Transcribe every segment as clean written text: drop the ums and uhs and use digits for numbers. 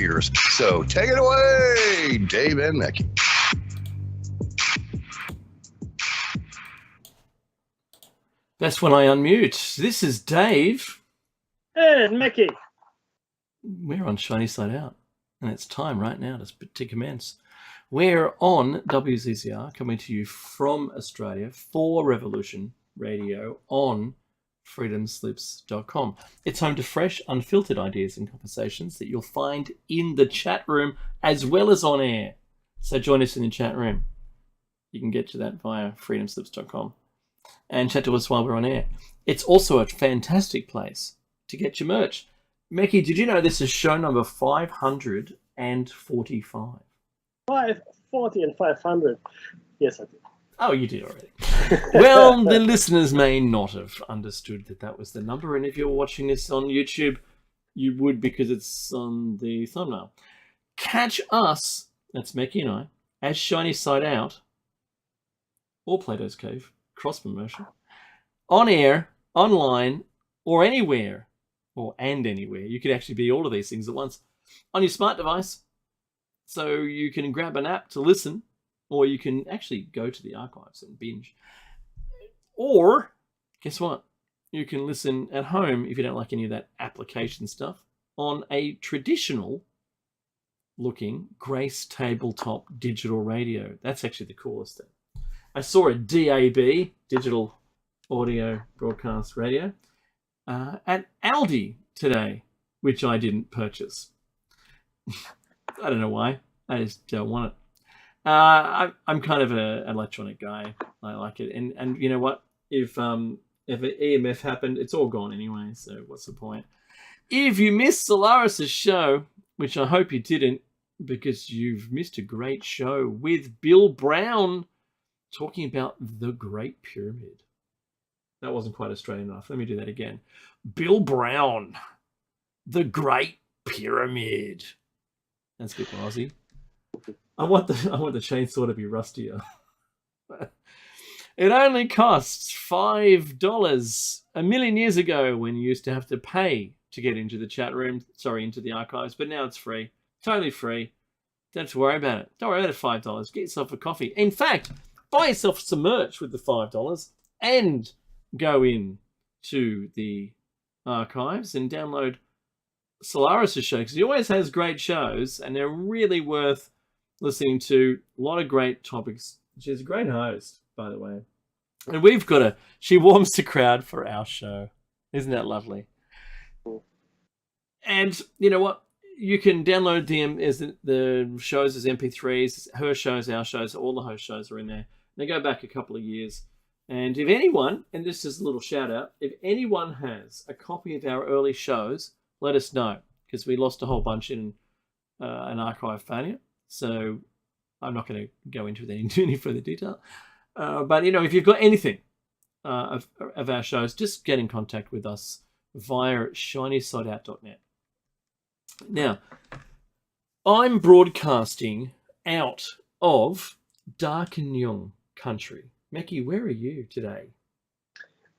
ears. So take it away, Dave and Becky. That's when I unmute. This is Dave. And Mickey. We're on Shiny Side Out, and it's time right now to commence. We're on WZZR, coming to you from Australia for Revolution Radio on freedomslips.com. It's home to fresh, unfiltered ideas and conversations that you'll find in the chat room as well as on air. So join us in the chat room. You can get to that via freedomslips.com. And chat to us while we're on air. It's also a fantastic place to get your merch. Mickey, did you know this is show number 545? 540 and 500. Yes, I did. Oh, you did already. Well, the listeners may not have understood that was the number. And if you're watching this on YouTube, you would because it's on the thumbnail. Catch us, that's Mickey and I, as Shiny Side Out, or Plato's Cave, cross promotion, on air, online, or anywhere, and anywhere. You could actually be all of these things at once on your smart device. So you can grab an app to listen, or you can actually go to the archives and binge. Or, guess what? You can listen at home, if you don't like any of that application stuff, on a traditional looking Grace tabletop digital radio. That's actually the coolest thing. I saw a DAB, digital audio broadcast radio, at Aldi today, which I didn't purchase. I don't know why. I just don't want it. I'm kind of an electronic guy. I like it. And you know what? If an EMF happened, it's all gone anyway, so what's the point? If you missed Solaris' show, which I hope you didn't, because you've missed a great show with Bill Brown, talking about the Great Pyramid. That wasn't quite Australian enough. Let me do that again. Bill Brown, the Great Pyramid. That's a bit Aussie. I want the chainsaw to be rustier. It only costs $5 a million years ago when you used to have to pay to get into the chat room. Sorry, into the archives. But now it's free. Totally free. Don't have to worry about it. Don't worry about $5. Get yourself a coffee. In fact, buy yourself some merch with the $5 and go in to the archives and download Solaris' show, because he always has great shows and they're really worth listening to. A lot of great topics. She's a great host, by the way. And she warms the crowd for our show. Isn't that lovely? And you know what? You can download the shows as MP3s, her shows, our shows, all the host shows are in there. They go back a couple of years. And if anyone, and this is a little shout out, if anyone has a copy of our early shows, let us know, because we lost a whole bunch in an archive failure. So I'm not going to go into any further detail. But, if you've got anything of our shows, just get in contact with us via shinysideout.net. Now, I'm broadcasting out of Darkinjung country. Meki, where are you today?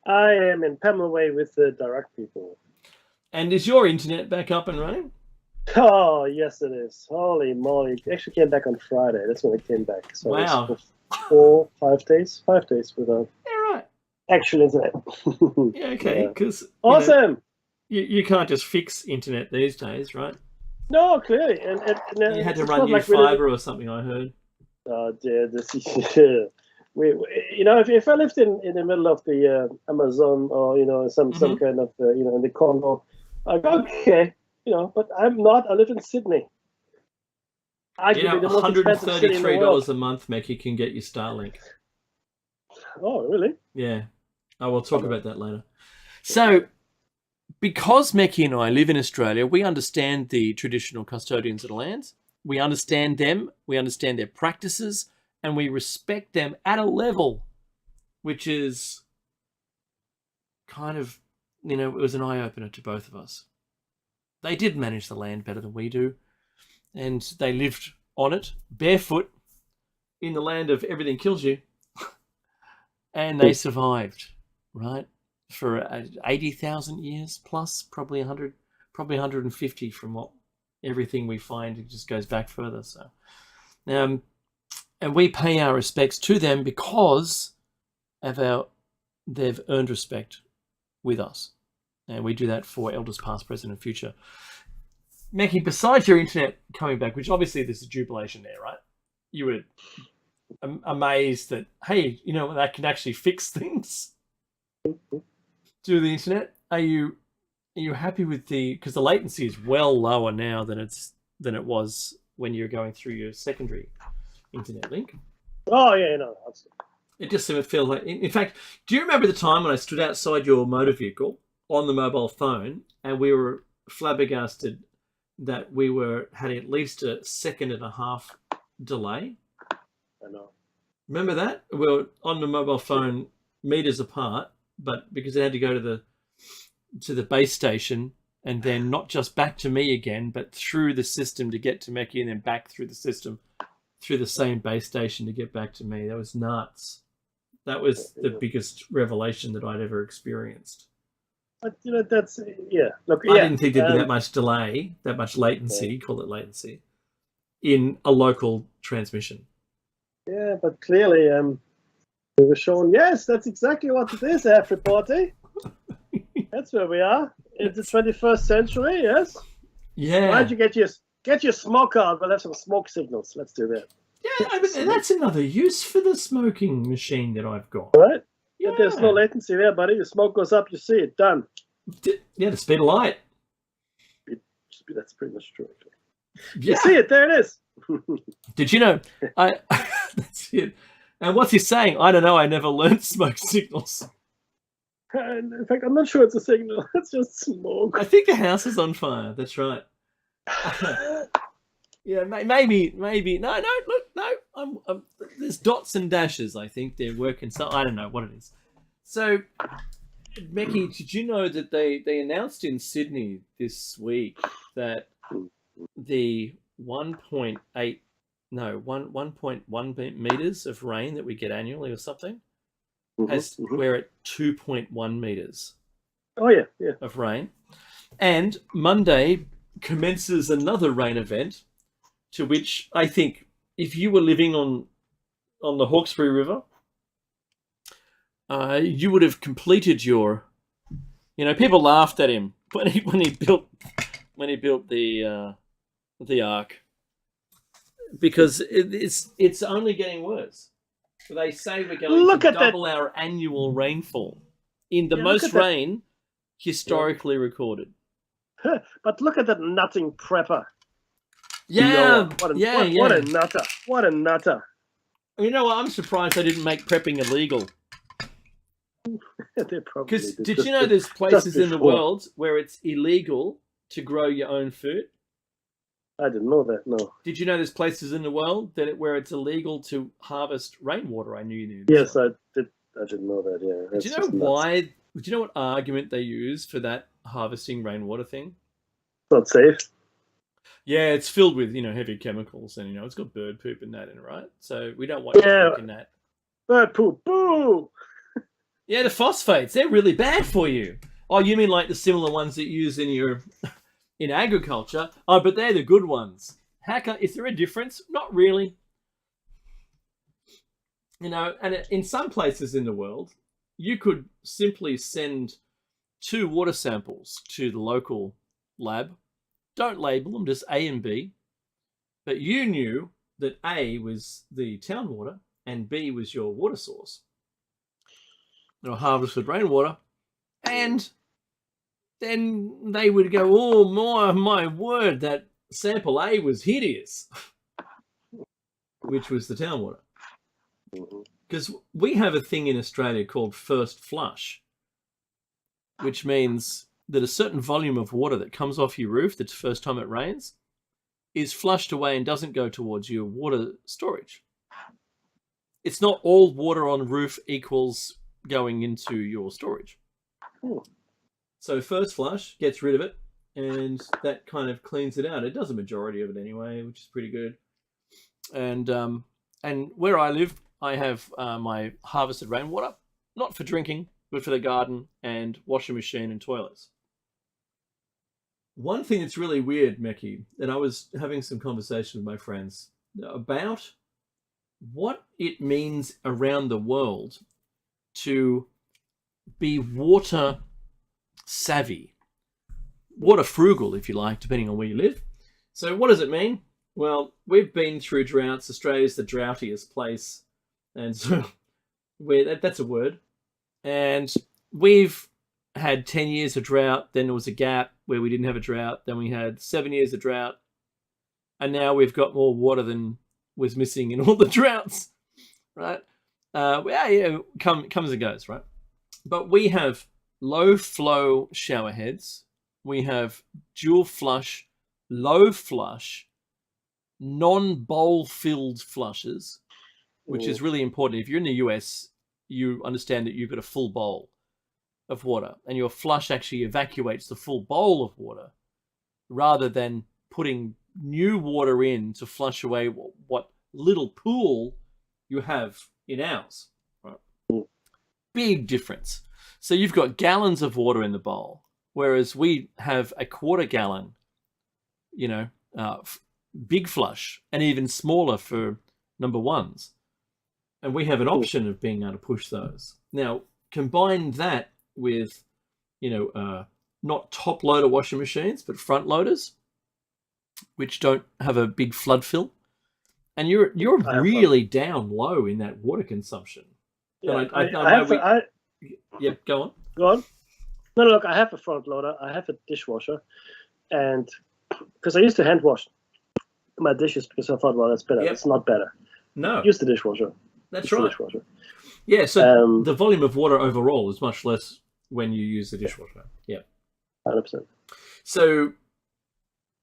I am in Pamela Way with the direct people. And is your internet back up and running? Oh, yes, it is. Holy moly. It actually came back on Friday. That's when it came back. So wow. It's 5 days without right. actual internet. Yeah, okay. Because awesome. You can't just fix internet these days, right? No, clearly. And you had to run new fiber or something, I heard. Oh, dear. If I lived in the middle of the Amazon or some kind of in the Congo, I'd go, okay, but I'm not. I live in Sydney. $133 a month, Mickey, can get you Starlink. Oh, really? Yeah. I will talk about that later. So, because Mickey and I live in Australia, we understand the traditional custodians of the lands. We understand them. We understand their practices. And we respect them at a level which is kind of, it was an eye-opener to both of us. They did manage the land better than we do. And they lived on it, barefoot, in the land of everything kills you. And they survived, right? For 80,000 years plus, probably 100, probably 150 from what everything we find, it just goes back further. So, and we pay our respects to them because of they've earned respect with us. And we do that for elders past, present, and future. Mackie, besides your internet coming back, which obviously there's a jubilation there, right? You were amazed that, hey, you know, that can actually fix things through the internet. Are you happy with because the latency is well lower now than it was when you're going through your secondary internet link? Oh yeah, no, absolutely. It just feels like. In fact, do you remember the time when I stood outside your motor vehicle on the mobile phone and we were flabbergasted that we had at least a 1.5 second delay? I know. Remember that? We were on the mobile phone meters apart, but because it had to go to the base station and then not just back to me again, but through the system to get to Mecca and then back through the system through the same base station to get back to me. That was nuts. That was the biggest revelation that I'd ever experienced. But you know, that's Look, I didn't think there'd be that much delay, that much latency, call it latency, in a local transmission. Yeah, but clearly, we were shown. Yes, that's exactly what it is, everybody. That's where we are in the 21st century. Yes. Yeah. Why don't you get your smoke out? We'll have some smoke signals. Let's do that. Yeah, I mean, that's another use for the smoking machine that I've got. Right? Yeah. But there's no latency there, buddy. The smoke goes up, you see it. Done. Yeah, the speed of light. That's pretty much true. Yeah. You see it. There it is. Did you know? That's it. And what's he saying? I don't know. I never learned smoke signals. In fact, I'm not sure it's a signal. It's just smoke. I think the house is on fire. That's right. Yeah, maybe. No. Look, no. There's dots and dashes. I think they're working. So I don't know what it is. So, Mackie, did you know that they announced in Sydney this week that the 1.1 meters of rain that we get annually or something we're at 2.1 meters. Oh yeah. Of rain, and Monday commences another rain event, to which I think if you were living on the Hawkesbury River, you would have completed your. You know, people laughed at him when he built the ark, because it's only getting worse. They say we're going to double our annual rainfall in the most rain historically recorded. But look at that nutting prepper. Yeah, What a nutter. What a nutter. You know what? I'm surprised they didn't make prepping illegal. Because did you know there's places in the world where it's illegal to grow your own food? I didn't know that, no. Did you know there's places in the world where it's illegal to harvest rainwater? I knew you knew. Yes, I did. I didn't know that, yeah. Do you know why? Do you know what argument they use for that harvesting rainwater thing? It's not safe. Yeah, it's filled with, heavy chemicals and, it's got bird poop in that, right? So we don't want you drinking that. Bird poop, boo! Yeah, the phosphates, they're really bad for you. Oh, you mean like the similar ones that you use in agriculture? Oh, but they're the good ones. Is there a difference? Not really. And in some places in the world, you could simply send 2 water samples to the local lab. Don't label them, just A and B. But you knew that A was the town water and B was your water source. Harvested rainwater. And then they would go, oh, my word, that sample A was hideous, which was the town water. Because we have a thing in Australia called first flush, which means that a certain volume of water that comes off your roof the first time it rains is flushed away and doesn't go towards your water storage. It's not all water on roof equals going into your storage. So first flush gets rid of it, and that kind of cleans it out. It does a majority of it anyway, which is pretty good. And where I live, I have my harvested rainwater, not for drinking, but for the garden and washing machine and toilets. One thing that's really weird, Meki, and I was having some conversation with my friends about what it means around the world to be water savvy, water frugal, if you like, depending on where you live. So what does it mean? Well, we've been through droughts. Australia's the droughtiest place. And so that's a word. And we've had 10 years of drought. Then there was a gap where we didn't have a drought. Then we had 7 years of drought. And now we've got more water than was missing in all the droughts, right? Comes and goes, right? But we have low flow shower heads. We have dual flush, low flush, non-bowl filled flushes, which is really important. If you're in the US, you understand that you've got a full bowl of water, and your flush actually evacuates the full bowl of water rather than putting new water in to flush away what little pool you have in ours. Right? Big difference. So you've got gallons of water in the bowl, whereas we have a quarter gallon, big flush, and even smaller for number ones. And we have an option of being able to push those. Now, combine that with, not top loader washing machines, but front loaders, which don't have a big flood fill, and you're really down low in that water consumption. Yeah, Go on. Go on. No, look, I have a front loader. I have a dishwasher, and because I used to hand wash my dishes because I thought, well, that's better. It's not better. No. Use the dishwasher. That's right. Yeah, so the volume of water overall is much less when you use the dishwasher. Yeah. 100%. So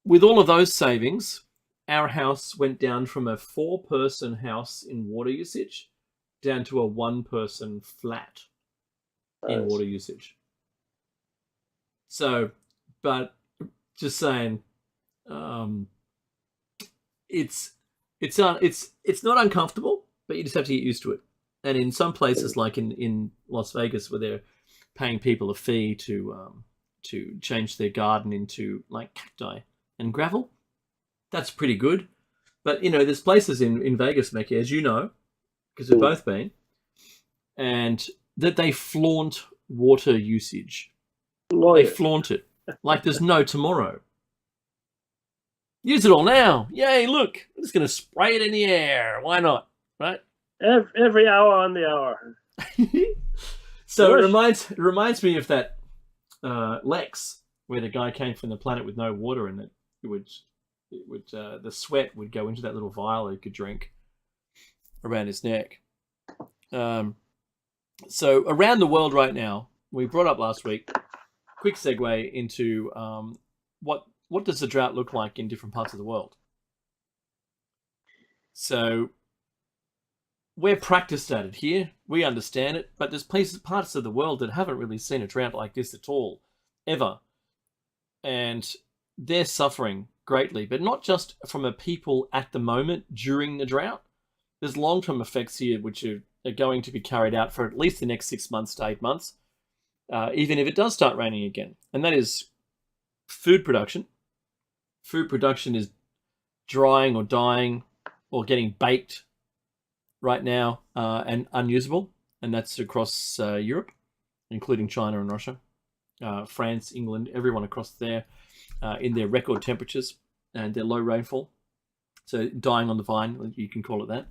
with all of those savings, our house went down from a 4-person house in water usage down to a 1-person flat in water usage. So, but just saying, it's not uncomfortable, but you just have to get used to it. And in some places, like in Las Vegas, where they're paying people a fee to change their garden into like cacti and gravel, that's pretty good. But there's places in Vegas, Mecca, as you know, because we've both been, and that they flaunt water usage. They flaunt it like there's no tomorrow. Use it all now. Yay, look, I'm just going to spray it in the air. Why not? Right? Every hour on the hour. So it reminds me of that Lex, where the guy came from the planet with no water in it. The sweat would go into that little vial he could drink around his neck. So around the world right now, we brought up last week, quick segue into what does the drought look like in different parts of the world? So we're practiced at it here. We understand it, but there's parts of the world that haven't really seen a drought like this at all, ever. And they're suffering greatly, but not just from a people at the moment during the drought. There's long-term effects here which are going to be carried out for at least the next 6 months to 8 months, even if it does start raining again. And that is food production. Food production is drying or dying or getting baked right now and unusable. And that's across Europe, including China and Russia, France, England, everyone across there in their record temperatures and their low rainfall. So dying on the vine, you can call it that.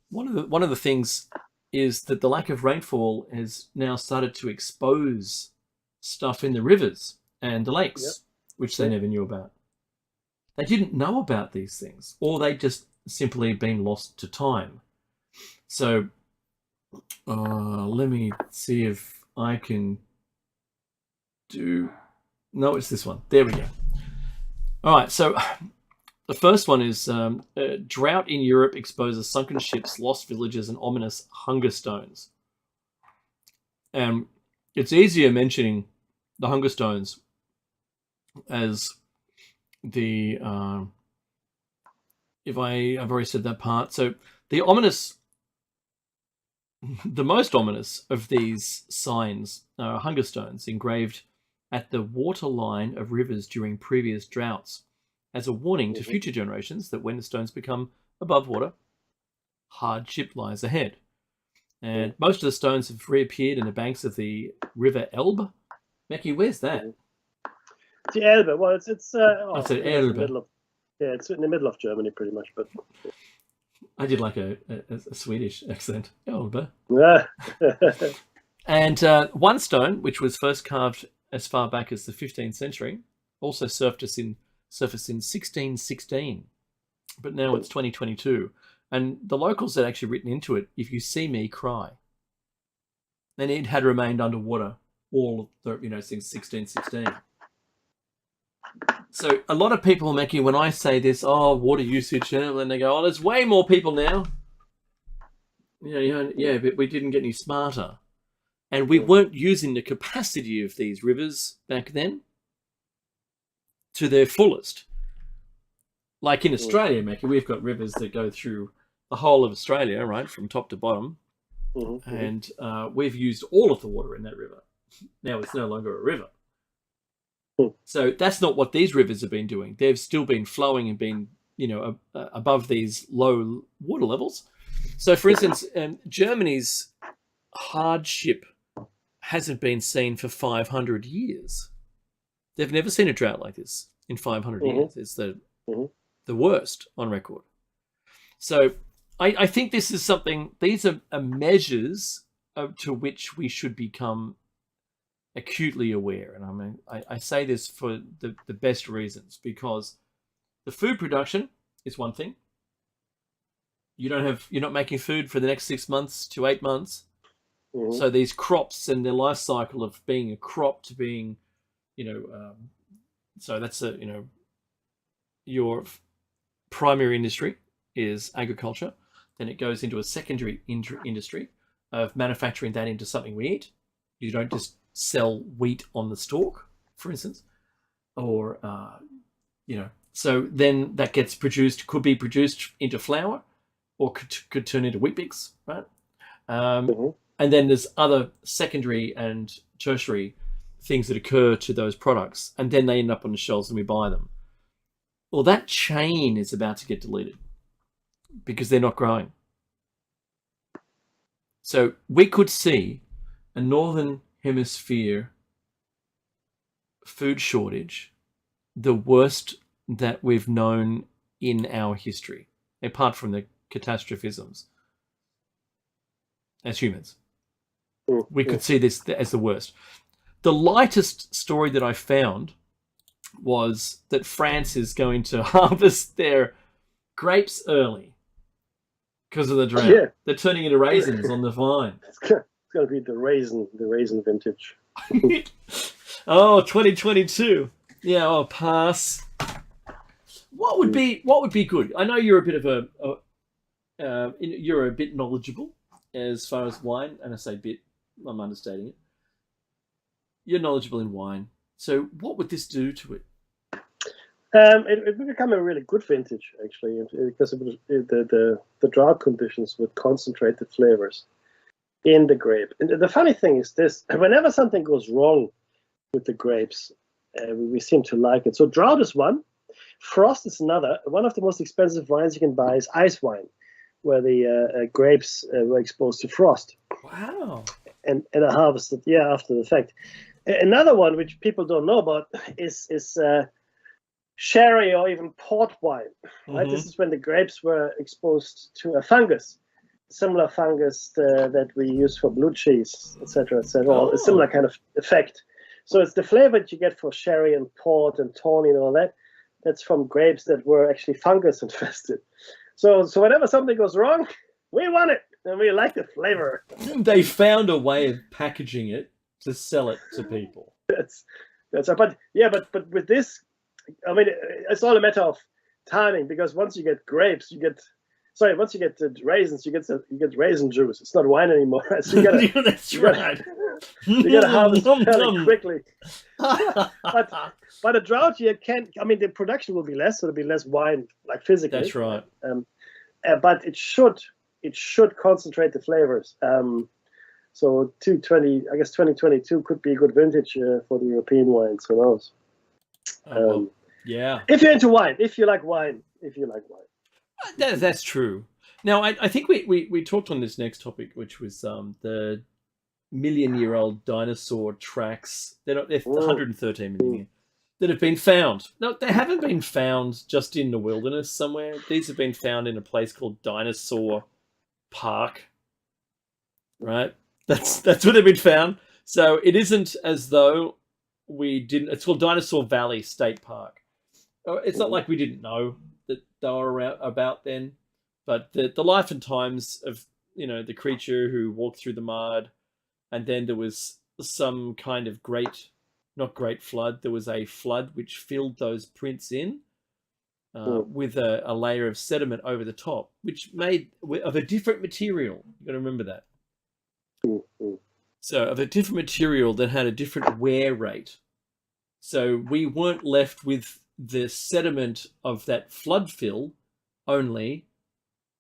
One of the things is that the lack of rainfall has now started to expose stuff in the rivers and the lakes, which they never knew about. They didn't know about these things, or they just simply been lost to time. So let me see if I can do... No, it's this one. There we go. All right, so the first one is drought in Europe exposes sunken ships, lost villages, and ominous hunger stones. And it's easier mentioning the hunger stones as the... I've already said that part. So the most ominous of these signs are hunger stones engraved at the waterline of rivers during previous droughts as a warning to future generations that when the stones become above water, hardship lies ahead. And most of the stones have reappeared in the banks of the River Elbe. Mackie, where's that? The Elbe. Well, it's Elbe. It's in the middle of Germany, pretty much. But I did like a Swedish accent. Elbe. Yeah. And one stone, which was first carved as far back as the 15th century, also surfaced in 1616. But now it's 2022. And the locals had actually written into it, "If you see me, cry." And it had remained underwater all the, since 1616. So a lot of people, Mackie, when I say this, water usage, and they go, there's way more people now. But we didn't get any smarter. And we weren't using the capacity of these rivers back then to their fullest. Like in Australia, Mackie, we've got rivers that go through the whole of Australia, right, from top to bottom. And we've used all of the water in that river. Now it's no longer a river. So that's not what these rivers have been doing. They've still been flowing and been, above these low water levels. So, for instance, Germany's hardship hasn't been seen for 500 years. They've never seen a drought like this in 500 years. It's the worst on record. So I think this is something, these are measures to which we should become acutely aware. And I mean, I say this for the best reasons, because the food production is one thing. You're not making food for the next 6 months to 8 months. So these crops and their life cycle of being a crop to being, so that's your primary industry is agriculture. Then it goes into a secondary industry of manufacturing that into something we eat. You don't just sell wheat on the stalk, for instance, or, so then that gets could be produced into flour, or could turn into Weet-Bix, right? And then there's other secondary and tertiary things that occur to those products, and then they end up on the shelves and we buy them. Well, that chain is about to get deleted because they're not growing. So we could see a Northern Hemisphere food shortage, the worst that we've known in our history, apart from the catastrophisms as humans. We could see this as the worst. The lightest story that I found was that France is going to harvest their grapes early because of the drought. Yeah. They're turning into raisins on the vine. It's going to be the raisin vintage. 2022. Yeah, I'll pass. What would be good? I know you're a bit of you're a bit knowledgeable as far as wine, and I say bit, I'm understating it. You're knowledgeable in wine. So what would this do to it? It would become a really good vintage, actually, because the drought conditions would concentrate the flavors in the grape. And the funny thing is this: whenever something goes wrong with the grapes, we seem to like it. So drought is one, frost is another. One of the most expensive wines you can buy is ice wine, where the grapes were exposed to frost. Wow. And are harvested, after the fact. Another one which people don't know about is sherry or even port wine. Right? This is when the grapes were exposed to a fungus, similar fungus that we use for blue cheese, etc., etc. A similar kind of effect. So it's the flavor that you get for sherry and port and tawny and all that. That's from grapes that were actually fungus infested. So whenever something goes wrong, we want it and we like the flavor. They found a way of packaging it to sell it to people. But with this, I mean, it's all a matter of timing, because once you get grapes, once you get the raisins, you get raisin juice. It's not wine anymore. So you gotta, That's right. You gotta harvest fairly quickly. But a drought year the production will be less, so there'll be less wine, like physically. That's right. But it should concentrate the flavors. So 220, I guess 2022 could be a good vintage for the European wines. Who knows? Well, yeah. If you're into wine, if you like wine. That's true. Now, I think we talked on this next topic, which was the million-year-old dinosaur tracks. They're 113 million years that have been found. No, they haven't been found just in the wilderness somewhere. These have been found in a place called Dinosaur Park. Right? That's where they've been found. So it isn't as though we didn't. It's called Dinosaur Valley State Park. It's not like we didn't know that they were about then, but the life and times of the creature who walked through the mud, and then there was some kind of not great flood. There was a flood which filled those prints in with a layer of sediment over the top, which made of a different material. You got to remember that. So of a different material that had a different wear rate. So we weren't left with the sediment of that flood fill only.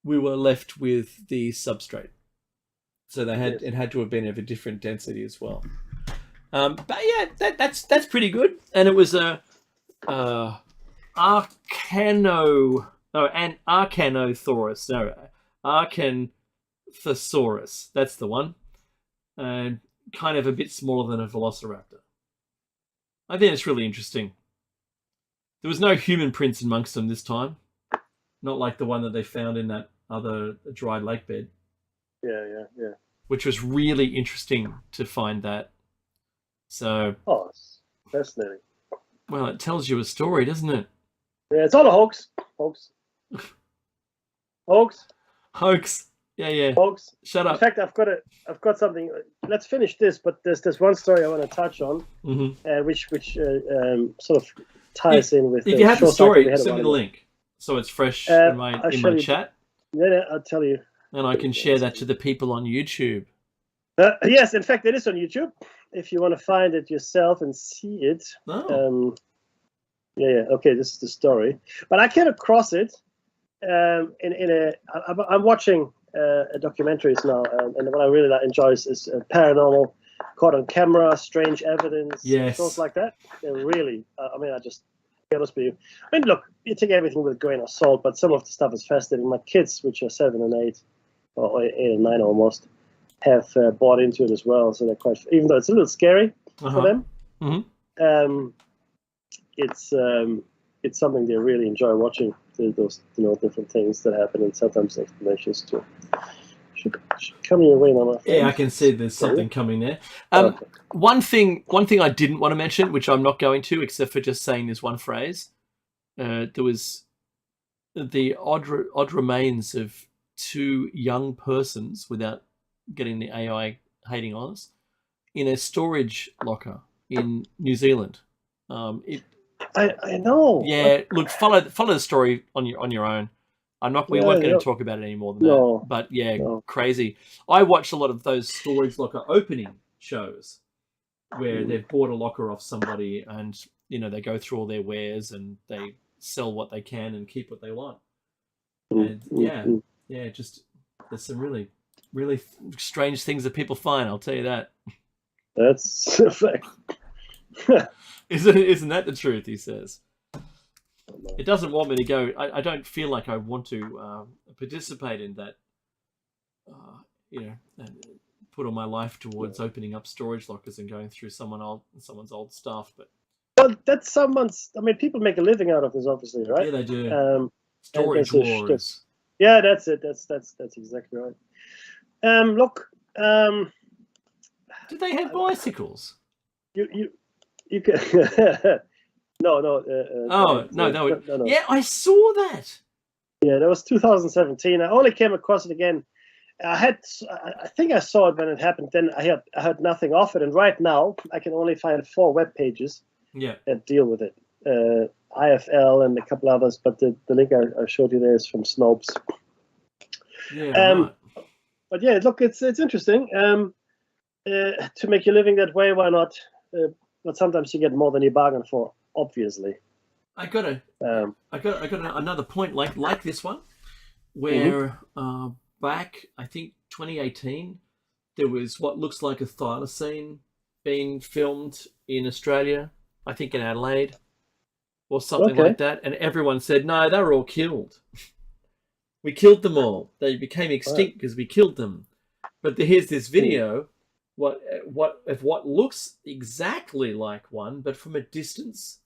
We were left with the substrate. So it had to have been of a different density as well. But yeah, that's pretty good. And it was an Arcanthosaurus. That's the one. And kind of a bit smaller than a velociraptor. I think it's really interesting. There was no human prints amongst them this time. Not like the one that they found in that other dry lake bed. Yeah. Which was really interesting to find that. So. Oh, it's fascinating. Well, it tells you a story, doesn't it? Yeah, it's all a hoax. Hoax. Yeah. Hoax. Shut up. In fact, I've got something. Let's finish this, but there's one story I want to touch on, which sort of ties in with. If you have the story, send me the link so it's fresh in my chat. Yeah, I'll tell you. And I can share that to the people on YouTube. Yes, in fact, it is on YouTube. If you want to find it yourself and see it. Oh. Yeah. Okay, this is the story. But I came across it I'm watching documentaries now, and what I really enjoy is Paranormal, Caught on Camera, Strange Evidence, shows like that. They're really, I just, be honest with you. I mean, look, you take everything with a grain of salt, but some of the stuff is fascinating. My kids, which are 7 and 8, or 8 and 9 almost, have bought into it as well. So they're quite, even though it's a little scary for them, it's something they really enjoy watching. Those different things that happen, and sometimes explanations too. Should come your way now, my friend. Yeah, I can see there's something coming there. One thing I didn't want to mention, which I'm not going to, except for just saying this one phrase. There was the odd remains of 2 young persons, without getting the AI hating on us, in a storage locker in New Zealand. I know. Yeah, look, follow the story on your own. We weren't going to talk about it any more than that. But crazy. I watched a lot of those storage locker opening shows where they've bought a locker off somebody, and they go through all their wares and they sell what they can and keep what they want. And just there's some really, really strange things that people find. I'll tell you that. That's a fact. Isn't that the truth? He says. It doesn't want me to go. I don't feel like I want to participate in that. And put all my life towards opening up storage lockers and going through someone's old stuff. But that's someone's. I mean, people make a living out of this, obviously, right? Yeah, they do. Storage wars. Yeah, that's it. That's exactly right. Look. Do they have bicycles? You can. No. No. Yeah, I saw that. Yeah, that was 2017. I only came across it again. I think I saw it when it happened. Then I heard nothing of it, and right now I can only find 4 web pages that deal with it. IFL and a couple others, but the link I showed you there is from Snopes. Yeah. Right. But yeah, look, it's interesting. To make your living that way, why not? But sometimes you get more than you bargain for, obviously. I got another point like this one, where back I think 2018, there was what looks like a thylacine being filmed in Australia, I think in Adelaide or something like that, and everyone said, no, they were all killed. We killed them all. They became extinct because we killed them. But here's this video, what looks exactly like one, but from a distance,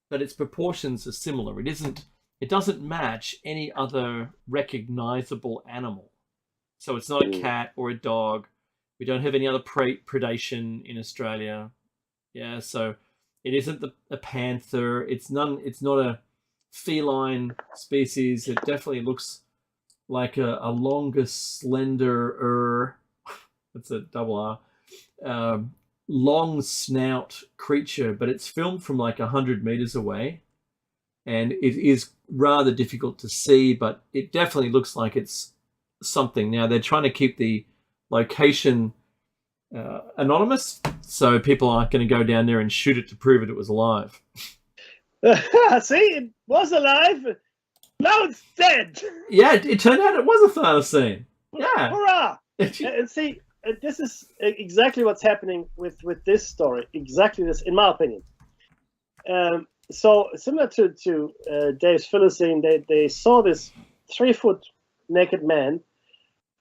but its proportions are similar. It doesn't match any other recognizable animal. So it's not a cat or a dog. We don't have any other predation in Australia. Yeah, so it isn't a panther. It's not a feline species. It definitely looks like a longer, slender, that's a double R, long snout creature, but it's filmed from like 100 meters away. And it is rather difficult to see, but it definitely looks like it's something. Now, they're trying to keep the location anonymous, so people aren't going to go down there and shoot it to prove it was alive. See, it was alive. Now it's dead. Yeah, it turned out it was a thylacine. Yeah. Hurrah! And see, this is exactly what's happening with this story. Exactly this, in my opinion. So similar to Dave's thylacine, they saw this 3-foot naked man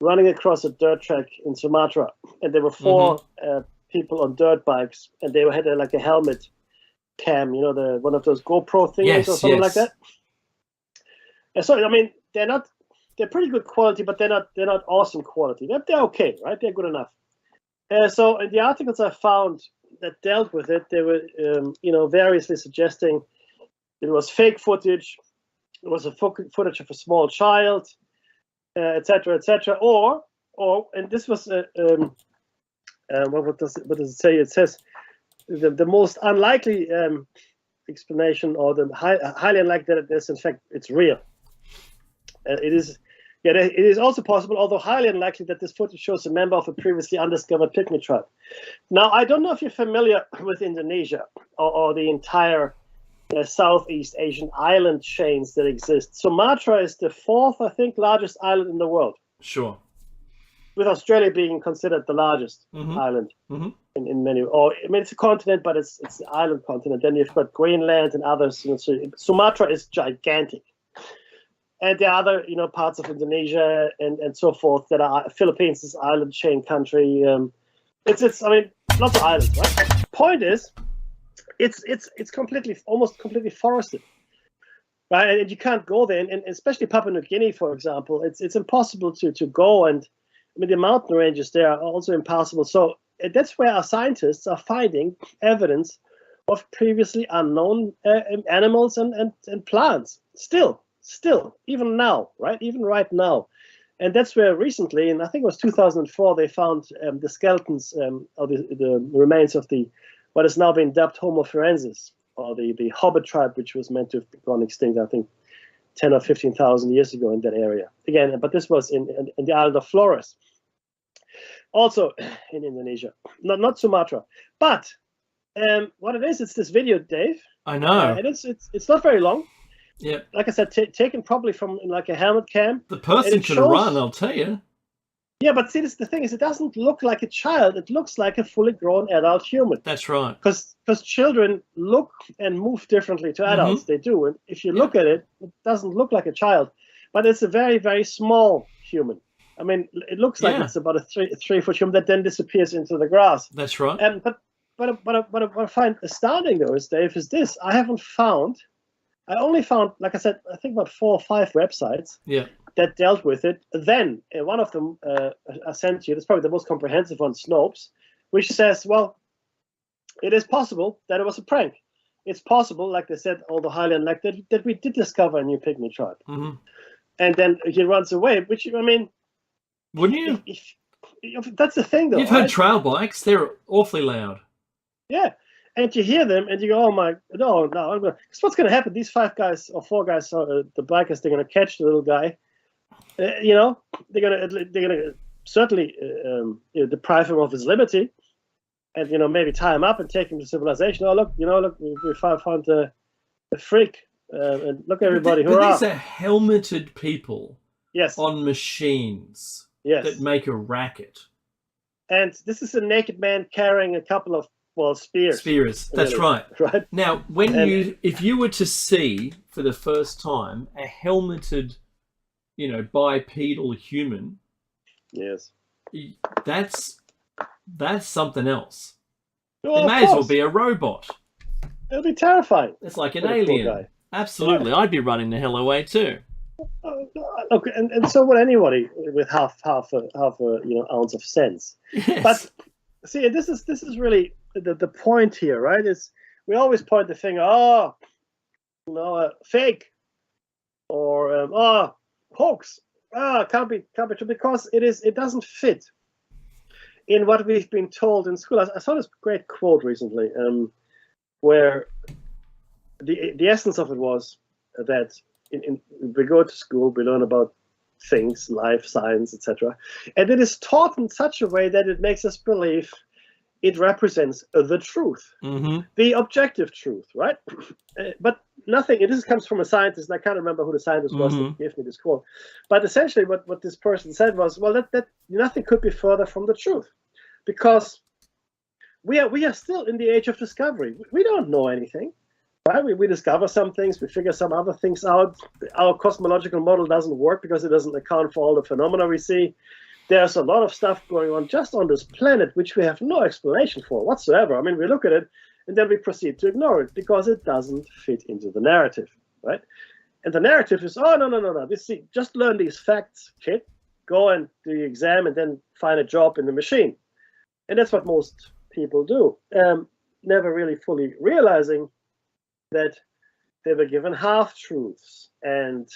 running across a dirt track in Sumatra, and there were 4 people on dirt bikes, and they had like a helmet cam, you know, one of those GoPro things or something like that. And so I mean, they're pretty good quality, but they're not awesome quality. They're okay, right? They're good enough. So in the articles I found that dealt with it, they were variously suggesting it was fake footage, it was a footage of a small child, etc., etc. Or and this was what does it say? It says the most unlikely explanation, or the highly unlikely that this, in fact, it's real. It is also possible, although highly unlikely, that this footage shows a member of a previously undiscovered pygmy tribe. Now, I don't know if you're familiar with Indonesia or the entire Southeast Asian island chains that exist. Sumatra is the 4th, I think, largest island in the world. Sure. With Australia being considered the largest island in many. It's a continent, but it's the island continent. Then you've got Greenland and others. So Sumatra is gigantic. And the other, parts of Indonesia and so forth that are Philippines is island chain country. It's lots of islands, right? Point is, it's almost completely forested, right? And you can't go there, and especially Papua New Guinea, for example, it's impossible to go. And the mountain ranges there are also impossible. So that's where our scientists are finding evidence of previously unknown animals and plants. Still, even now, right? Even right now. And that's where recently, and I think it was 2004, they found the skeletons or the remains of what has now been dubbed Homo forensis, or the Hobbit tribe, which was meant to have gone extinct, I think, 10 or 15,000 years ago in that area. Again, but this was in the island of Flores, also in Indonesia, not Sumatra. But what it is, it's this video, Dave. I know. And it's not very long. Yeah, like I said, taken probably from like a helmet cam. The person can run, I'll tell you. Yeah, but see, the thing is, it doesn't look like a child. It looks like a fully grown adult human. That's right. Because children look and move differently to adults. They do. And if you look at it, it doesn't look like a child. But it's a very, very small human. I mean, it looks like it's about a 3-foot human that then disappears into the grass. That's right. And but what I find astounding, though, is, Dave, is this. I only found, like I said, I think about 4 or 5 websites that dealt with it. Then one of them I sent you, that's probably the most comprehensive one, Snopes, which says, well, it is possible that it was a prank. It's possible, like they said, although highly unlikely, that we did discover a new pygmy tribe. And then he runs away, which, I mean... Wouldn't you? If that's the thing, though. You've heard trail bikes. They're awfully loud. Yeah. And you hear them, and you go, "Oh my, no!" Because what's going to happen? These 5 guys or 4 guys, the bikers, they're going to catch the little guy. They're going to certainly deprive him of his liberty, and maybe tie him up and take him to civilization. Oh look, we found a freak, and look, everybody, hurrah! But these are helmeted people, yes, on machines, yes, that make a racket. And this is a naked man carrying a couple of, well, spears. Spears, that's really, right. Right. Now, if you were to see for the first time a helmeted, bipedal human, yes, that's something else. well, it may as well be a robot. It'll be terrifying. It's like an alien. Absolutely, yeah. I'd be running the hell away too. Okay, and so would anybody with half a ounce of sense. Yes. But see, this is really the point here, right? Is we always point the finger, fake, or hoax, can't be true, because it doesn't fit in what we've been told in school. I saw this great quote recently, where the essence of it was that we go to school, we learn about things, life, science, etc., and it is taught in such a way that it makes us believe it represents the truth, the objective truth, right? But nothing. This comes from a scientist, and I can't remember who the scientist was that gave me this quote. But essentially, what this person said was, well, that nothing could be further from the truth, because we are still in the age of discovery. We don't know anything. Right? We discover some things, we figure some other things out. Our cosmological model doesn't work because it doesn't account for all the phenomena we see. There's a lot of stuff going on just on this planet which we have no explanation for whatsoever. I mean, we look at it and then we proceed to ignore it because it doesn't fit into the narrative, right? And the narrative is, no. Just learn these facts, kid. Go and do the exam and then find a job in the machine. And that's what most people do, never really fully realizing that they were given half-truths and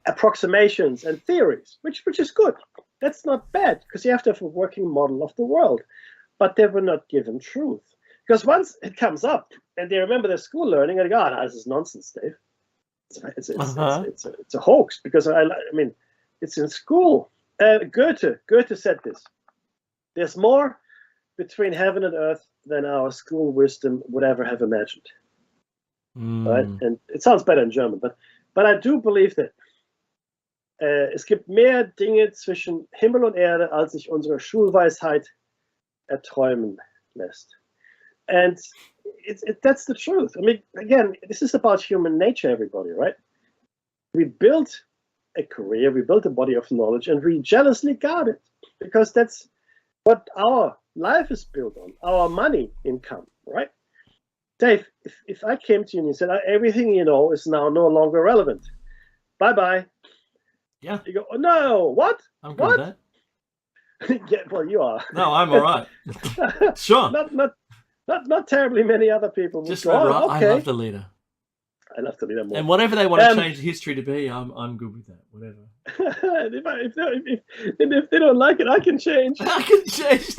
approximations and theories, which is good. That's not bad, because you have to have a working model of the world. But they were not given truth. Because once it comes up and they remember their school learning, and they go, this is nonsense, Dave. It's a hoax, because I mean, it's in school. Goethe said this. There's more between heaven and earth than our school wisdom would ever have imagined. Right? And it sounds better in German, but I do believe that es gibt mehr Dinge zwischen Himmel und Erde, als sich unsere Schulweisheit erträumen lässt. And that's the truth. I mean, again, this is about human nature, everybody, right? We built a career, we built a body of knowledge, and we jealously guard it, because that's what our life is built on, our money income, right? Dave, if I came to you and you said, everything you know is now no longer relevant, bye-bye. Yeah. You go, oh, no, what? I'm good with that. Yeah, well, you are. No, I'm all right. Sure. Not terribly many other people would go, okay. I love the leader. I love the leader more. And whatever they want to change history to be, I'm good with that. Whatever. if they don't like it, I can change. I can change.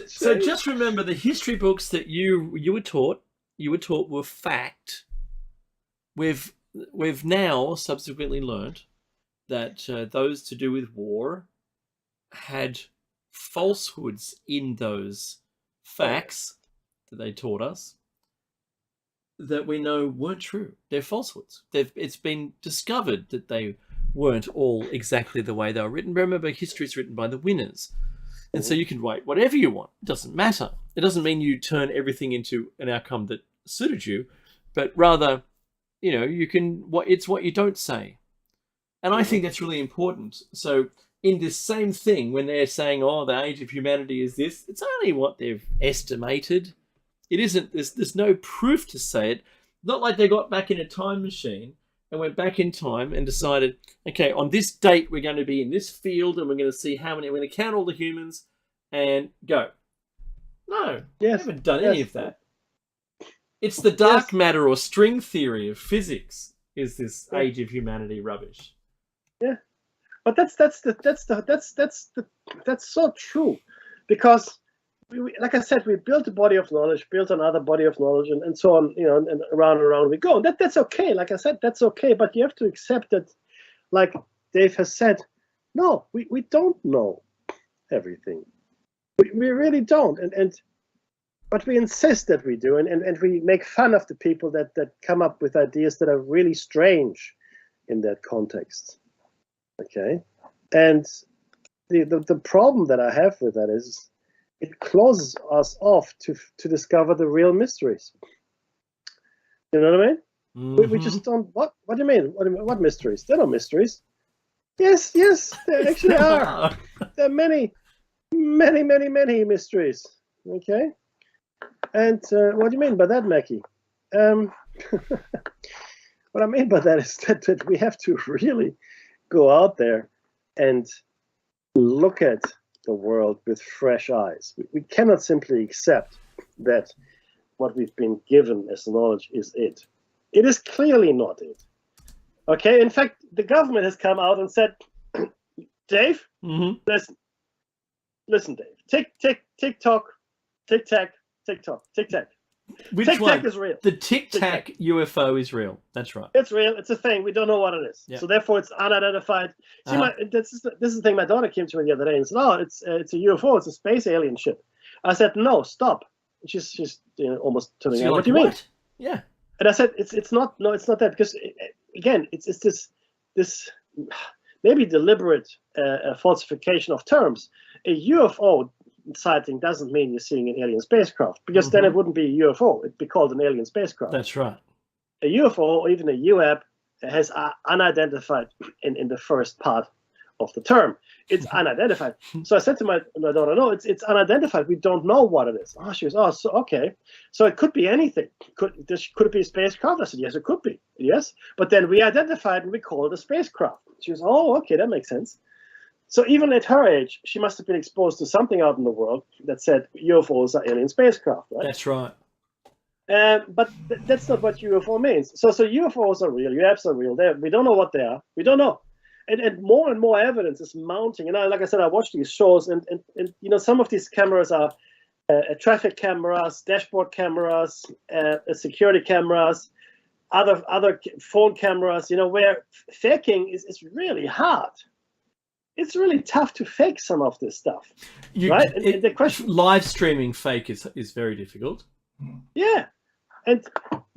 So just remember, the history books that you were taught were fact. We've now subsequently learned that those to do with war had falsehoods in those facts that they taught us that we know weren't true. They're falsehoods. It's been discovered that they weren't all exactly the way they were written. Remember, history's written by the winners. And so you can write whatever you want. It doesn't matter. It doesn't mean you turn everything into an outcome that suited you, but rather, you can, it's what you don't say. And I think that's really important. So in this same thing, when they're saying, the age of humanity is this, it's only what they've estimated. It isn't, there's no proof to say it. Not like they got back in a time machine and went back in time and decided, okay, on this date, we're going to be in this field and we're going to see how many, we're going to count all the humans and go. No, they haven't done any of that. It's the dark matter or string theory of physics is this age of humanity rubbish. Yeah, but that's so true, because we, like I said, we built a body of knowledge, built another body of knowledge, and so on, and around we go. That's okay. Like I said, that's okay. But you have to accept that, like Dave has said, no, we don't know everything. We really don't, but we insist that we do, and we make fun of the people that come up with ideas that are really strange in that context. Okay, and the problem that I have with that is it closes us off to discover the real mysteries. You know what I mean? We just don't. What do you mean? What mysteries? There are no mysteries. Yes, there actually are. There are many mysteries. Okay. And what do you mean by that, Mackie? What I mean by that is that we have to really go out there and look at the world with fresh eyes. We cannot simply accept that what we've been given as knowledge is it. It is clearly not it. Okay. In fact, the government has come out and said, Dave, listen, Dave. TikTok. Which Tic one? Tac is real. The Tic Tac UFO is real. That's right. It's real. It's a thing. We don't know what it is. Yeah. So therefore, it's unidentified. See, this is the thing. My daughter came to me the other day and said, "Oh, it's a UFO. It's a space alien ship." I said, "No, stop." She's almost turning out. What do you mean? Yeah. And I said, "It's not. No, it's not that. Because again, it's this maybe deliberate falsification of terms. A UFO sighting doesn't mean you're seeing an alien spacecraft, because then it wouldn't be a UFO. It'd be called an alien spacecraft. That's right. A UFO or even a UAP has unidentified in the first part of the term. It's unidentified. So I said to my daughter, no, it's unidentified. We don't know what it is. Oh, she was, so okay. So it could be anything. Could it be a spacecraft? I said, yes, it could be. Yes. But then we identified and we call it a spacecraft. She was, oh, okay, that makes sense. So even at her age, she must have been exposed to something out in the world that said UFOs are alien spacecraft, right? That's right. But that's not what UFO means. So UFOs are real. UAPs are real. We don't know what they are. We don't know. And more evidence is mounting. And like I said, I watch these shows, and some of these cameras are traffic cameras, dashboard cameras, security cameras, other phone cameras. Where faking is really hard. It's really tough to fake some of this stuff, right? And the question, live streaming fake is very difficult. Yeah, and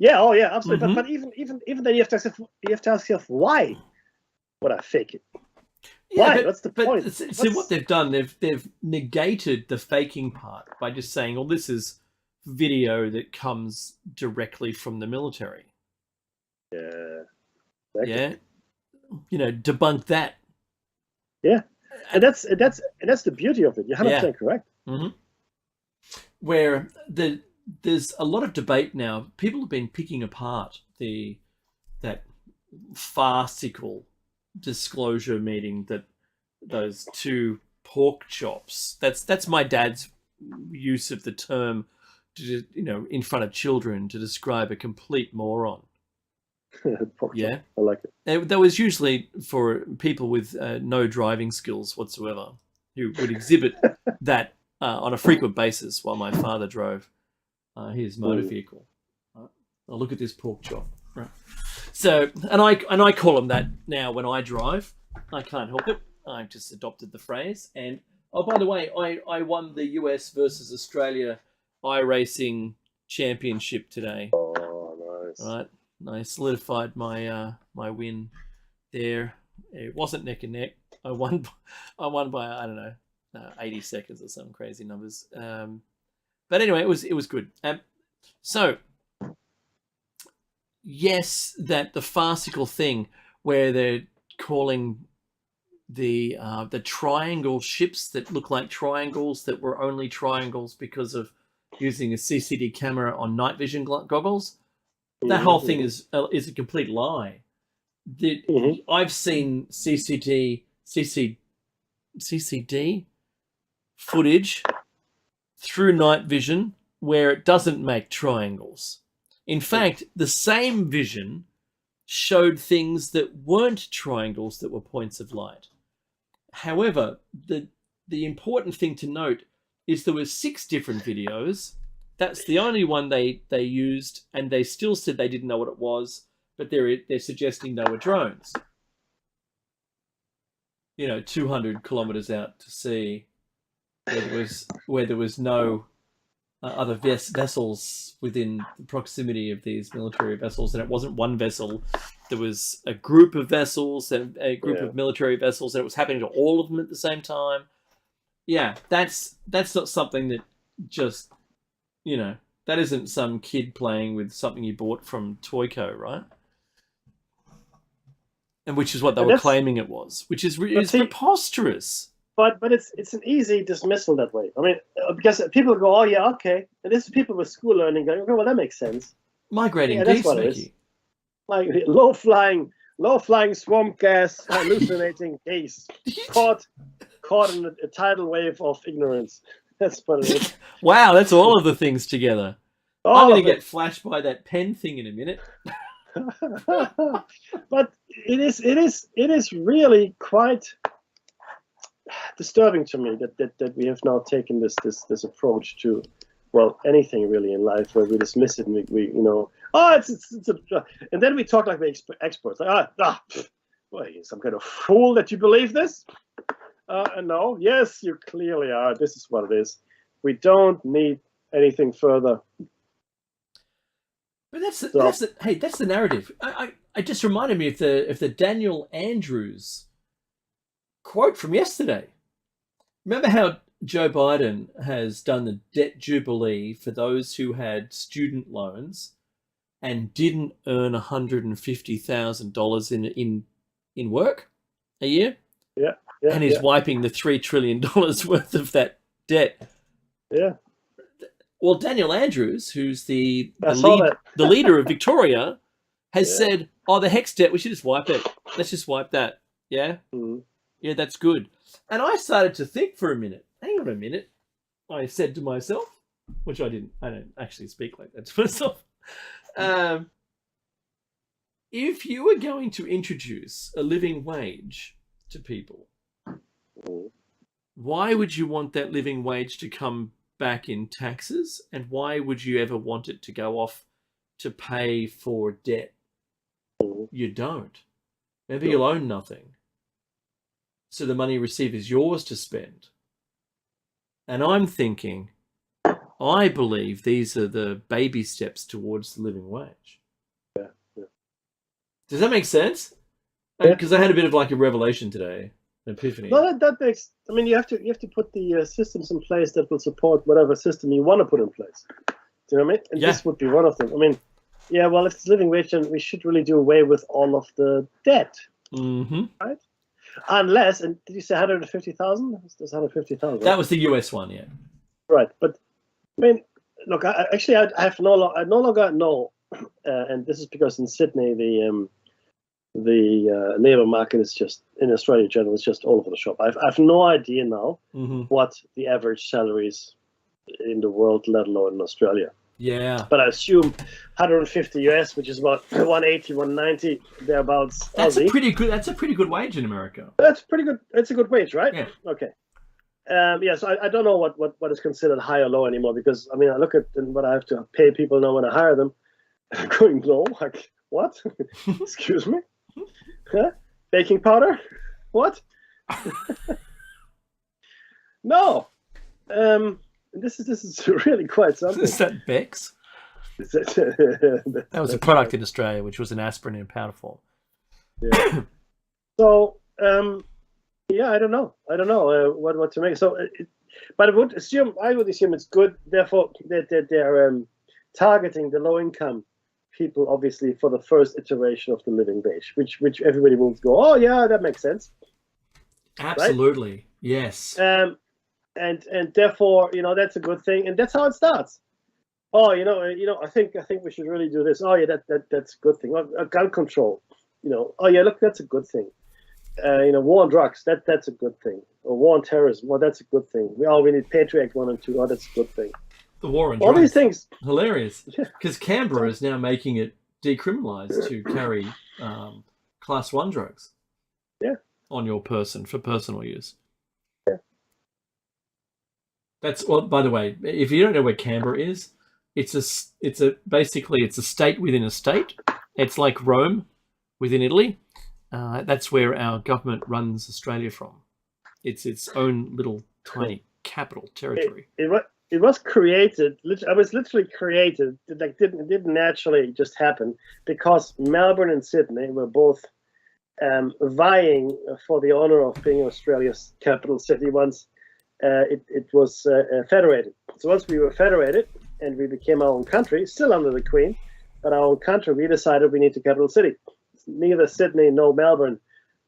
absolutely. But even then, you have to ask yourself, why would I fake it? Why? What's the point? See what they've done. They've negated the faking part by just saying, "Oh, this is video that comes directly from the military." Yeah. Exactly. Yeah. Debunk that. Yeah, and that's the beauty of it. You're 100% correct. Mm-hmm. Where there's a lot of debate now. People have been picking apart that farcical disclosure meeting, that those two pork chops. That's my dad's use of the term, in front of children to describe a complete moron. Yeah, I like it. That was usually for people with no driving skills whatsoever, who would exhibit that on a frequent basis while my father drove his motor vehicle. Right? Oh, look at this pork chop. Right. So, and I call him that now when I drive. I can't help it. I've just adopted the phrase. And by the way, I won the US versus Australia iRacing championship today. Oh, nice. Right. I solidified my win there. It wasn't neck and neck. I won by I don't know 80 seconds or some crazy numbers. But anyway, it was good. So yes, that the farcical thing where they're calling the triangle ships that look like triangles that were only triangles because of using a CCD camera on night vision goggles. That whole thing is a complete lie. I've seen CCD footage through night vision where it doesn't make triangles. In fact, the same vision showed things that weren't triangles, that were points of light. However, the important thing to note is there were 6 different videos. That's the only one they used, and they still said they didn't know what it was, but they're suggesting they were drones. 200 kilometers out to sea, where there was no other vessels within the proximity of these military vessels, and it wasn't one vessel there was a group of vessels, a group of military vessels, and it was happening to all of them at the same time. Yeah, that's not something that just, that isn't some kid playing with something you bought from Toyco, right? And which is what they were claiming it was, which is preposterous. But it's an easy dismissal that way. I mean, because people go, oh yeah, okay. And this is people with school learning going, okay, well that makes sense. Migrating geese, Mickey. Like low flying swamp gas hallucinating geese caught in a tidal wave of ignorance. That's what it is. Wow, that's all of the things together. I'm going to get flashed by that pen thing in a minute. But it is really quite disturbing to me that we have now taken this approach to, well, anything really in life where we dismiss it and we and then we talk like the experts, like what are you, some kind of fool that you believe this? No, yes, you clearly are. This is what it is. We don't need anything further. But that's the narrative. I just reminded me of the Daniel Andrews quote from yesterday. Remember how Joe Biden has done the debt jubilee for those who had student loans and didn't earn $150,000 in work a year? Yeah. And he's wiping the $3 trillion worth of that debt. Yeah. Well, Daniel Andrews, who's the leader of Victoria, has said, oh, the HEX debt, we should just wipe it. Let's just wipe that. Yeah? Mm-hmm. Yeah, that's good. And I started to think for a minute. Hang on a minute. I said to myself, which I don't actually speak like that to myself. If you were going to introduce a living wage to people, why would you want that living wage to come back in taxes, and why would you ever want it to go off to pay for debt? You don't. Maybe you'll own nothing, so the money you receive is yours to spend. And I'm thinking, I believe these are the baby steps towards the living wage. Yeah. Does that make sense? Because I had a bit of like a revelation today. Epiphany. No, that makes. I mean, you have to put the systems in place that will support whatever system you want to put in place. Do you know what I mean? And this would be one of them. I mean, yeah. Well, if it's living wage, then we should really do away with all of the debt, right? Unless, and did you say 150,000? That's 150,000. That was the US one, yeah. Right, but I mean, look, I no longer know, and this is because in Sydney the labour market is just, in Australia in general, it's just all over the shop. I've no idea now what the average salaries in the world, let alone in Australia. Yeah. But I assume 150 US, which is about 180, 190 thereabouts. That's Aussie. That's a pretty good wage in America. That's pretty good. It's a good wage, right? Yeah. Okay. So I don't know what is considered high or low anymore, because I mean I look at what I have to pay people now when I hire them, going low. Like what? Excuse me. Huh? Baking powder? What? No. This is really quite something. Is that Bex? That was a product in Australia, which was an aspirin in powder form. Yeah. So, I don't know what to make. So, but I would assume it's good. Therefore, that they're targeting the low income people, obviously, for the first iteration of the living wage, which everybody will go, oh yeah, that makes sense. Absolutely, right? Yes. And therefore, that's a good thing, and that's how it starts. Oh, I think we should really do this. Oh yeah, that's a good thing. Gun control, Oh yeah, look, that's a good thing. War on drugs, that's a good thing. Or war on terrorism, well, that's a good thing. We need Patriot Act 1 and 2. Oh, that's a good thing. The war on all drugs. These things. Hilarious. Because Canberra is now making it decriminalised to carry class 1 drugs. Yeah. On your person for personal use. Yeah. By the way, if you don't know where Canberra is, it's basically a state within a state. It's like Rome within Italy. That's where our government runs Australia from. It's its own little tiny capital territory. it was created. I was literally created. Like it didn't naturally just happen because Melbourne and Sydney were both vying for the honor of being Australia's capital city once it was federated. So once we were federated and we became our own country, still under the Queen, but our own country, we decided we need a capital city. Neither Sydney nor Melbourne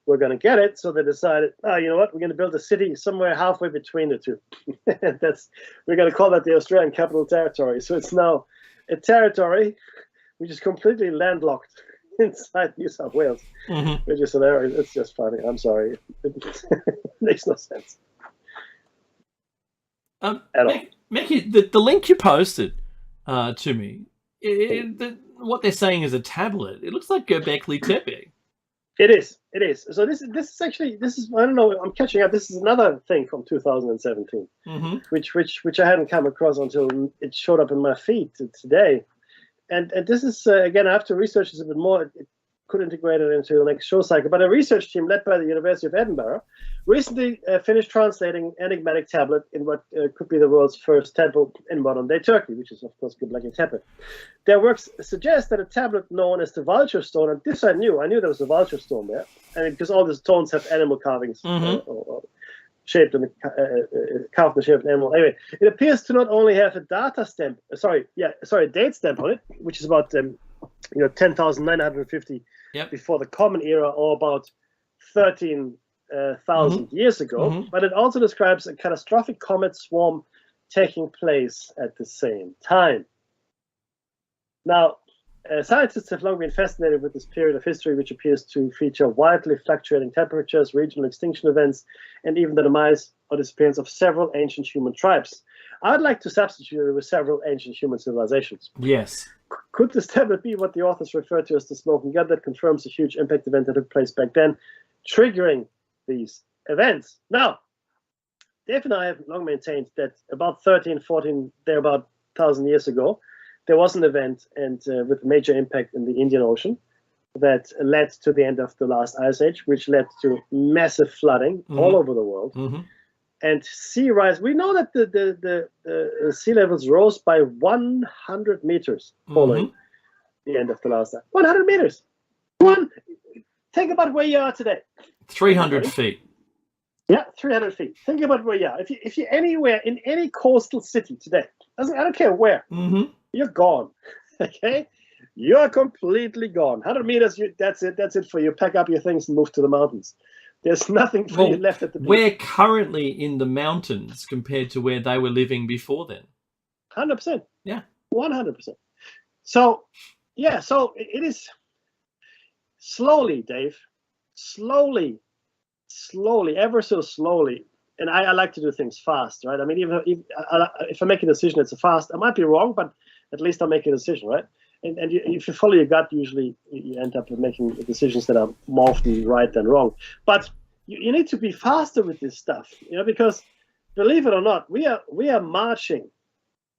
were going to get it, so they decided, oh, you know what, we're going to build a city somewhere halfway between the two. We're going to call that the Australian Capital Territory. So it's now a territory which is completely landlocked inside New South Wales, which is hilarious. It's just funny. I'm sorry. It makes no sense. Mickey, the link you posted to me, what they're saying is a tablet. It looks like Göbekli Tepe. It is. So this is actually I don't know. I'm catching up. This is another thing from 2017, which I hadn't come across until it showed up in my feed today. And this is again, I have to research this a bit more. It could integrate it into the next show cycle. But a research team led by the University of Edinburgh recently finished translating enigmatic tablet in what could be the world's first temple in modern-day Turkey, which is, of course, Göbekli Tepe. Their works suggest that a tablet known as the Vulture Stone, and this I knew there was a Vulture Stone there, and because all the stones have animal carvings or shaped in carved in the shape of an animal. Anyway, it appears to not only have a date stamp on it, which is about 10,950 before the Common Era, or about 13,000 years ago, but it also describes a catastrophic comet swarm taking place at the same time. Now, scientists have long been fascinated with this period of history, which appears to feature wildly fluctuating temperatures, regional extinction events, and even the demise or disappearance of several ancient human tribes. I'd like to substitute it with several ancient human civilizations. Yes. Could this tablet be what the authors refer to as the smoking gun that confirms a huge impact event that took place back then, triggering these events? Now, Dave and I have long maintained that about 13, 14, there about 1,000 years ago, there was an event and with a major impact in the Indian Ocean that led to the end of the last ice age, which led to massive flooding all over the world. And sea rise. We know that the sea levels rose by 100 meters following the end of the last ice. 100 meters. Think about where you are today. 300 feet. Yeah, 300 feet. Think about where you are. If you're anywhere in any coastal city today, I don't care where, you're gone. Okay, you're completely gone. 100 meters. That's it. That's it for you. Pack up your things and move to the mountains. There's nothing for you left at the beach. We're currently in the mountains compared to where they were living before then. 100%. Yeah. 100%. So, yeah, so it is slowly, Dave. Slowly, ever so slowly. And I like to do things fast, right? I mean, even if I make a decision, it's a fast. I might be wrong, but at least I'll make a decision, right? And if you follow your gut, usually you end up making decisions that are more often right than wrong. But you need to be faster with this stuff, because believe it or not, we are marching,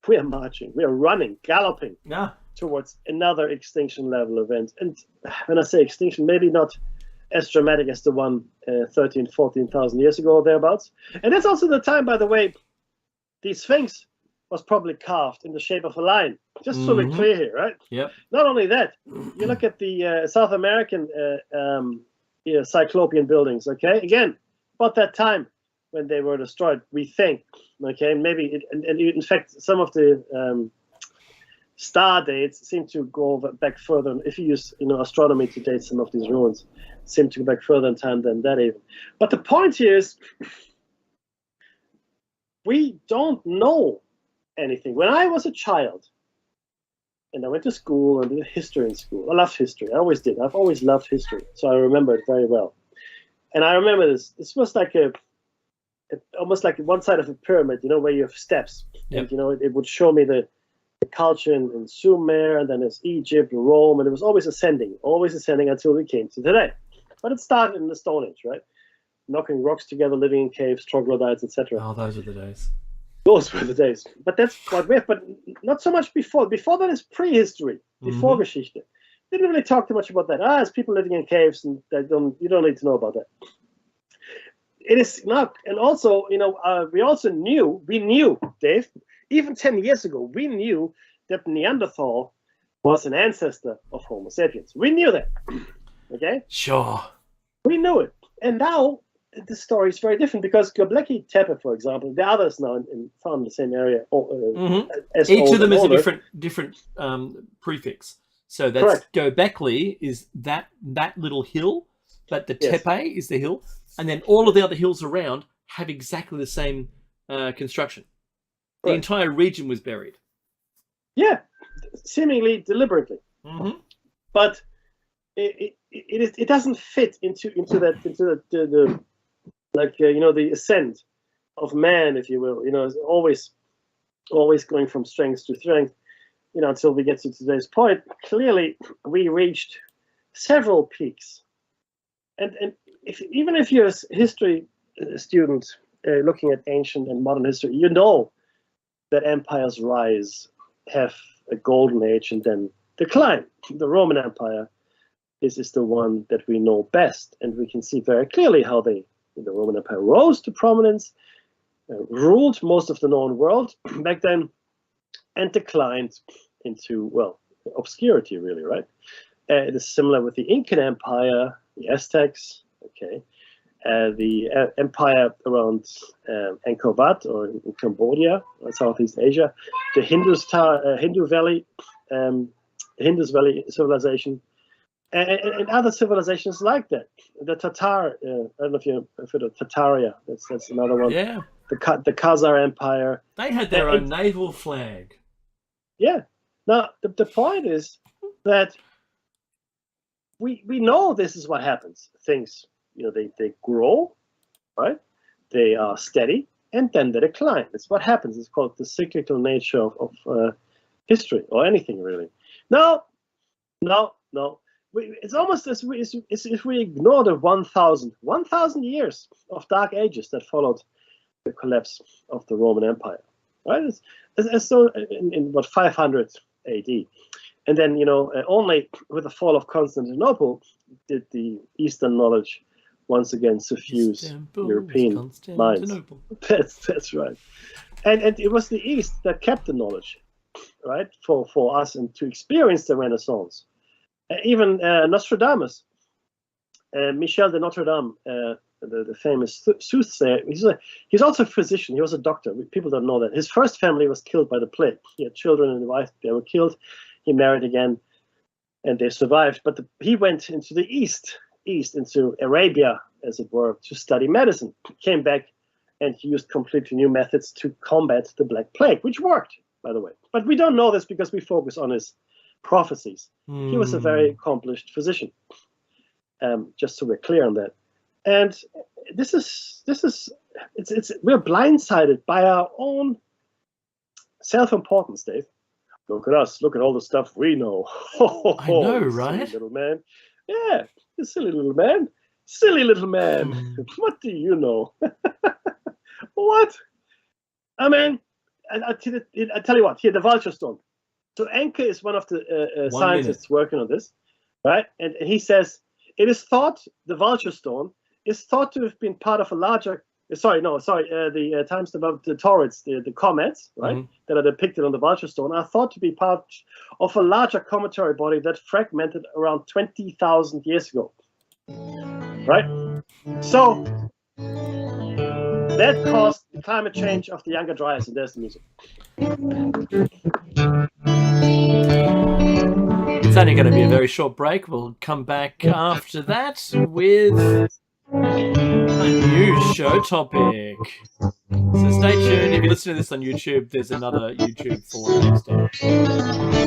we are running, galloping towards another extinction level event. And when I say extinction, maybe not as dramatic as the one 13,000, 14,000 years ago or thereabouts. And that's also the time, by the way, the Sphinx was probably carved in the shape of a lion. Just so we're clear here, right? Yep. Not only that, you look at the South American Cyclopean buildings, okay? Again, about that time when they were destroyed, we think, okay? Maybe, in fact, some of the star dates seem to go back further. If you use astronomy to date some of these ruins, seem to go back further in time than that even. But the point here is, we don't know anything. When I was a child, and I went to school and did history in school. I loved history. I always did. I've always loved history, so I remember it very well. And I remember this. This was like almost like one side of a pyramid, where you have steps. Yep. And it would show me the culture in Sumer, and then there's Egypt, Rome, and it was always ascending until we came to today. But it started in the Stone Age, right? Knocking rocks together, living in caves, troglodytes, etc. Oh, those were the days. Those were the days. But that's what we have. But not so much before. Before that is prehistory, before Geschichte. Didn't really talk too much about that. It's people living in caves, and you don't need to know about that. It is not. And also, we knew, Dave, even 10 years ago, we knew that Neanderthal was an ancestor of Homo sapiens. We knew that. Okay? Sure. We knew it. And now the story is very different because Göbekli Tepe, for example, the others now found in the same area. As each of them is older. a different prefix. So that's Göbekli is that little hill, but the Tepe is the hill, and then all of the other hills around have exactly the same construction. The entire region was buried. Yeah, seemingly deliberately. But it doesn't fit into the the ascent of man, if you will. It's always going from strength to strength. Until we get to today's point. Clearly, we reached several peaks, and even if you're a history student looking at ancient and modern history, you know that empires rise, have a golden age, and then decline. The Roman Empire is the one that we know best, and we can see very clearly how the Roman Empire rose to prominence, ruled most of the known world back then, and declined into, obscurity, really, right? It is similar with the Incan Empire, the Aztecs, the empire around Angkor Wat or in Cambodia, Southeast Asia, the Hindu Valley civilization, and other civilizations like that. The Tatar, I don't know if you've heard of Tataria, that's another one. Yeah. The Khazar Empire. They had their own naval flag. Yeah. Now, the point is that we know this is what happens. Things, they grow, right? They are steady, and then they decline. It's what happens. It's called the cyclical nature of history, or anything, really. No. It's almost as if we ignore the 1,000 years of dark ages that followed the collapse of the Roman Empire, right? As though in 500 AD, and then only with the fall of Constantinople did the Eastern knowledge once again suffuse European minds. That's right, and it was the East that kept the knowledge, right, for us and to experience the Renaissance. Even Nostradamus, Michel de Notre Dame, the famous soothsayer, he's also a physician. He was a doctor. People don't know that. His first family was killed by the plague. He had children and a wife. They were killed. He married again, and they survived. But he went into the east into Arabia, as it were, to study medicine. He came back, and he used completely new methods to combat the Black Plague, which worked, by the way. But we don't know this because we focus on his prophecies. He was a very accomplished physician. Just so we're clear on that. And we're blindsided by our own self-importance, Dave. Look at us. Look at all the stuff we know. I know, right? Silly little man. Yeah, you silly little man. Silly little man. What do you know? What? I mean, I tell you what. Here, the vulture stone. So Enke is one of the scientists working on this, right? And he says it is thought the vulture stone is thought to have been part of a larger. The times above the Taurids, the comets, right, that are depicted on the vulture stone, are thought to be part of a larger cometary body that fragmented around 20,000 years ago, right? So that caused the climate change of the Younger Dryas, and there's the music. It's only going to be a very short break. We'll come back after that with a new show topic. So stay tuned. If you listen to this on YouTube, there's another YouTube for next time.